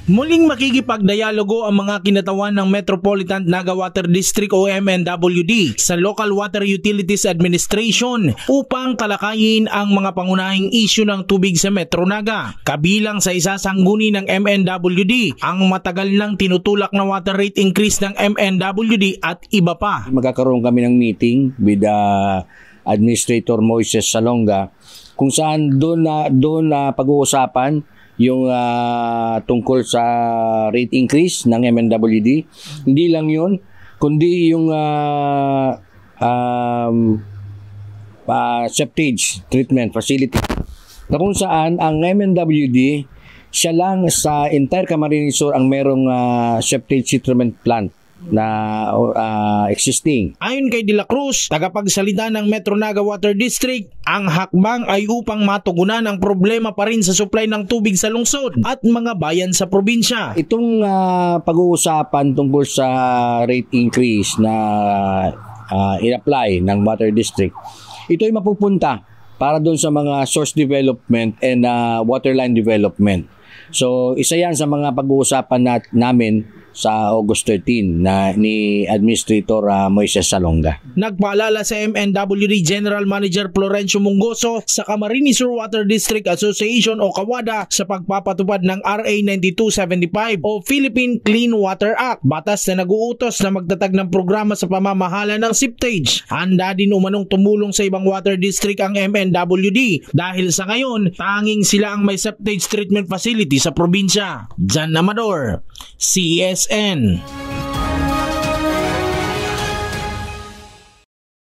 Muling makikipagdialogo ang mga kinatawan ng Metropolitan Naga Water District o MNWD sa Local Water Utilities Administration upang talakayin ang mga pangunahing isyu ng tubig sa Metro Naga. Kabilang sa isasangguni ng MNWD ang matagal nang tinutulak na water rate increase ng MNWD at iba pa. Magkakaroon kami ng meeting with Administrator Moises Salonga kung saan doon na pag-uusapan yung tungkol sa rate increase ng MNWD. Hindi lang yun, kundi yung septage treatment facility na kung saan ang MNWD siya lang sa entire Camarines Sur ang merong septage treatment plant na existing. Ayon kay De La Cruz, tagapagsalita ng Metro Naga Water District, ang hakbang ay upang matugunan ang problema pa rin sa supply ng tubig sa lungsod at mga bayan sa probinsya. Itong pag-uusapan tungkol sa rate increase na in-apply ng Water District, ito ay mapupunta para doon sa mga source development and waterline development. So, isa yan sa mga pag-uusapan namin sa August 13 na ni Administrator Moises Salonga. Nagpaalala sa MNWD General Manager Florencio Mungoso sa Camarines Sur Water District Association o KAWADA sa pagpapatupad ng RA 9275 o Philippine Clean Water Act, batas na nag-uutos na magtatag ng programa sa pamamahala ng septage. Handa din umanong tumulong sa ibang water district ang MNWD dahil sa ngayon tanging sila ang may septage treatment facility sa probinsya. Jan Amador, CSN.